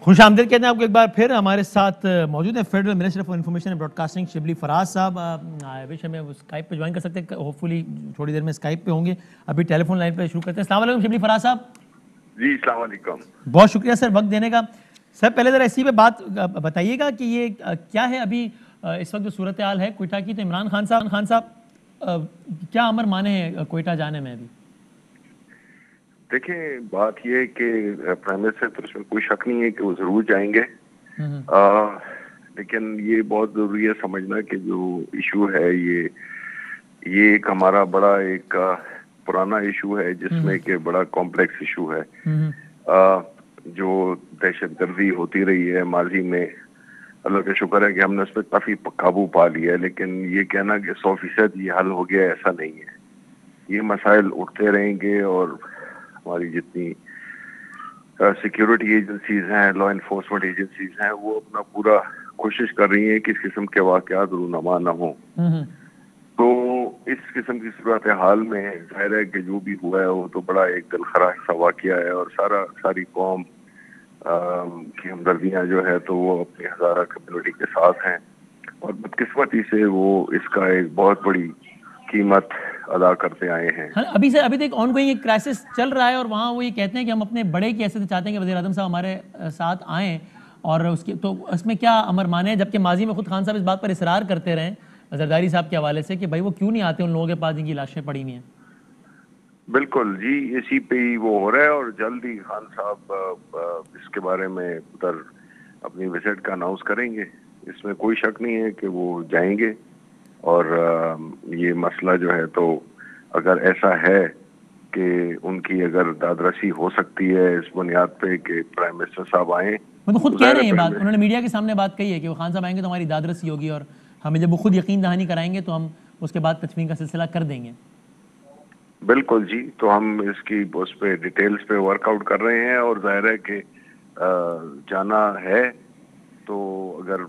خوش آمدید کہتے ہیں آپ کو ایک بار پھر. ہمارے ساتھ موجود ہیں federal minister of information and broadcasting Shibli Faraz صاحب. وش ہمیں اسکائپ پہ جوائن کر سکتے ہیں, ہوپ فلی تھوڑی دیر میں اسکائپ پہ ہوں گے. ابھی ٹیلی فون لائن پہ شروع کرتے ہیں. السلام علیکم شبلی فراز صاحب. جی السلام علیکم. بہت شکریہ سر وقت دینے کا. سر پہلے ذرا اسی پہ بات بتائیے گا کہ یہ کیا ہے ابھی اس وقت جو صورتحال ہے کوئٹہ کی. تو عمران خان صاحب کیا امر مانے ہیں کوئٹہ جانے میں ابھی؟ دیکھیں بات یہ ہے کہ پرائم منسٹر تو اس میں کوئی شک نہیں ہے کہ وہ ضرور جائیں گے, لیکن یہ بہت ضروری ہے سمجھنا کہ جو ایشو ہے یہ ایک ہمارا بڑا ایک پرانا ایشو ہے جس میں کہ بڑا کمپلیکس ایشو ہے. جو دہشت گردی ہوتی رہی ہے ماضی میں, اللہ کا شکر ہے کہ ہم نے اس پہ کافی قابو پا لیا ہے, لیکن یہ کہنا کہ 100% یہ حل ہو گیا ایسا نہیں ہے. یہ مسائل اٹھتے رہیں گے اور ہماری جتنی سیکیورٹی ایجنسیز ہیں, لا انفورسمنٹ ایجنسیز ہیں, وہ اپنا پورا کوشش کر رہی ہیں کہ اس قسم کے واقعات رونما نہ ہوں. تو اس قسم کی صورتحال میں ظاہر ہے کہ جو بھی ہوا ہے وہ تو بڑا ایک دلخراش سا واقعہ ہے, اور ساری قوم کی ہمدردیاں جو ہے تو وہ اپنی ہزارہ کمیونٹی کے ساتھ ہیں, اور بدقسمتی سے وہ اس کا ایک بہت بڑی قیمت ادا کرتے آئے ہیں. ابھی تک آن گوئنگ ایک کرائسس چل رہا ہے, اور وہاں وہ یہ کہتے ہیں کہ ہم اپنے بڑے کی حیثیت سے چاہتے ہیں کہ وزیر اعظم صاحب ہمارے ساتھ آئیں, اور تو اس میں کیا امر مانے ہیں؟ جبکہ ماضی میں خود خان صاحب اس بات پر اصرار کرتے رہے زرداری صاحب کے حوالے سے کہ بھائی وہ کیوں نہیں آتے ان لوگوں کے پاس جن کی لاشیں پڑی ہوئی ہیں. بالکل جی, اسی پہ ہی وہ ہو رہا ہے, اور جلد ہی خان صاحب اس کے بارے میں ادھر اپنی وزٹ کا اناؤنس کریں گے. اس میں کوئی شک نہیں ہے کہ وہ جائیں گے, اور یہ مسئلہ جو ہے تو اگر ایسا ہے کہ ان کی اگر دادرسی ہو سکتی ہے اس بنیاد پہ کہ پرائم منسٹر صاحب آئیں. وہ خود کہہ رہے ہیں بات, انہوں نے میڈیا کے سامنے بات کہی ہے کہ وہ خان صاحب آئیں گے تو ہماری دادرسی ہوگی, اور ہمیں جب وہ خود یقین دہانی کرائیں گے تو ہم اس کے بعد تجوین کا سلسلہ کر دیں گے. بالکل جی, تو ہم اس کی اس پہ ڈیٹیلز پہ ورک آؤٹ کر رہے ہیں, اور ظاہر ہے کہ جانا ہے تو اگر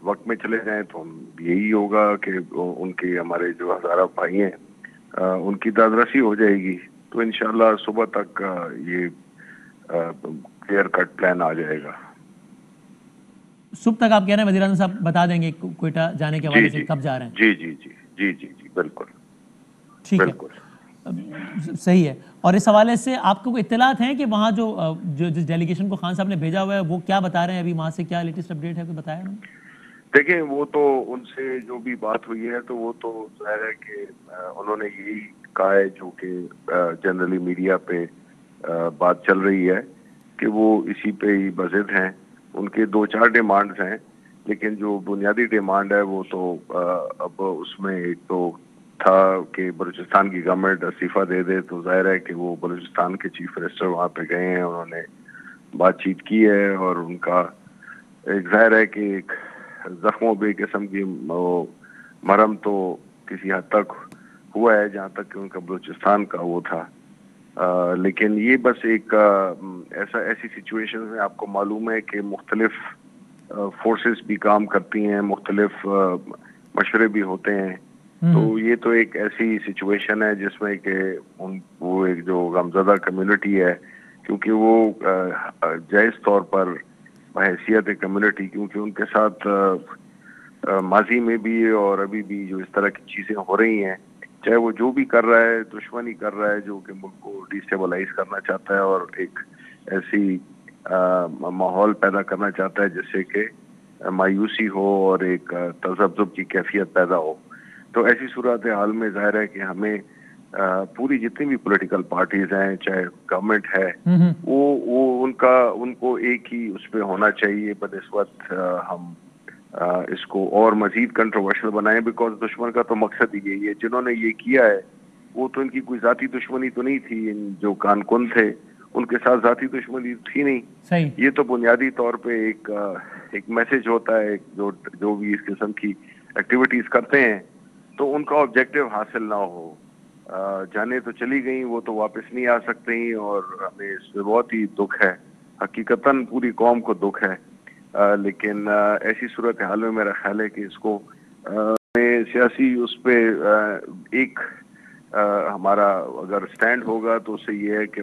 وقت میں چلے جائیں تو ہم یہی ہوگا کہ ان کے ہمارے جو ہزارہ بھائی ہیں ان کی دادرسی ہو جائے گی, تو انشاءاللہ صبح تک یہ کلیئر کٹ پلان آ جائے گا. صبح تک آپ کہہ رہے ہیں وزیر اعظم صاحب بتا دیں گے کوئٹہ جانے کے حوالے سے کب جا رہے ہیں؟ جی جی جی جی جی جی بالکل ٹھیک ہے, صحیح ہے. اور اس حوالے سے آپ کو کوئی اطلاعات ہیں کہ وہاں جو جس ڈیلیگیشن کو خان صاحب نے بھیجا ہوا ہے وہ کیا بتا رہے ہیں ابھی, وہاں سے کیا لیٹسٹ اپڈیٹ ہے, کوئی بتایا انہوں نے؟ دیکھیں وہ تو ان سے جو بھی بات ہوئی ہے تو وہ تو ظاہر ہے کہ انہوں نے یہی کہا ہے جو کہ جنرلی میڈیا پہ بات چل رہی ہے کہ وہ اسی پہ ہی بضد ہیں. ان کے 2-4 ڈیمانڈز ہیں, لیکن جو بنیادی ڈیمانڈ ہے وہ تو اب اس میں ایک تو تھا کہ بلوچستان کی گورنمنٹ استعفیٰ دے دے, تو ظاہر ہے کہ وہ بلوچستان کے چیف منسٹر وہاں پہ گئے ہیں, انہوں نے بات چیت کی ہے, اور ان کا ایک ظاہر ہے کہ ایک زخموں بے قسم کی مرم تو کسی حد تک ہوا ہے جہاں تک کہ ان کا بلوچستان کا وہ تھا. لیکن یہ بس ایک ایسی سچویشن میں آپ کو معلوم ہے کہ مختلف فورسز بھی کام کرتی ہیں, مختلف مشورے بھی ہوتے ہیں, تو یہ تو ایک ایسی سچویشن ہے جس میں کہ وہ ایک جو غمزدہ کمیونٹی ہے, کیونکہ وہ جائز طور پر بحیثیت کمیونٹی, کیونکہ ان کے ساتھ ماضی میں بھی اور ابھی بھی جو اس طرح کی چیزیں ہو رہی ہیں, چاہے وہ جو بھی کر رہا ہے دشمنی کر رہا ہے جو کہ ملک کو ڈیسٹیبلائز کرنا چاہتا ہے اور ایک ایسی ماحول پیدا کرنا چاہتا ہے جس سے کہ مایوسی ہو اور ایک تذبذب کی کیفیت پیدا ہو. تو ایسی صورتحال میں ظاہر ہے کہ ہمیں پوری جتنی بھی پولیٹیکل پارٹیز ہیں, چاہے گورنمنٹ ہے, وہ ان کو ایک ہی اس پہ ہونا چاہیے بنسبت ہم اس کو اور مزید کنٹروورشل بنائیں, بیکاز دشمن کا تو مقصد ہی یہی ہے. جنہوں نے یہ کیا ہے وہ تو ان کی کوئی ذاتی دشمنی تو نہیں تھی, ان جو کانکن تھے ان کے ساتھ ذاتی دشمنی تھی نہیں. یہ تو بنیادی طور پہ ایک میسج ہوتا ہے, جو بھی اس قسم کی ایکٹیویٹیز کرتے ہیں تو ان کا آبجیکٹو حاصل نہ ہو. جانے تو چلی گئیں, وہ تو واپس نہیں آ سکتی, اور ہمیں اس پہ بہت ہی دکھ ہے, حقیقتاً پوری قوم کو دکھ ہے. لیکن ایسی صورتحال میں میرا خیال ہے کہ اس کو سیاسی اس پہ ایک ہمارا اگر سٹینڈ ہوگا تو اس سے یہ ہے کہ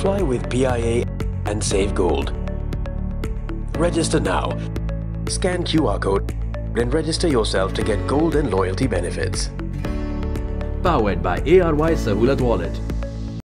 Fly with PIA and save gold. Register now. Scan QR code and register yourself to get gold and loyalty benefits. Powered by ARY Sahulat Wallet.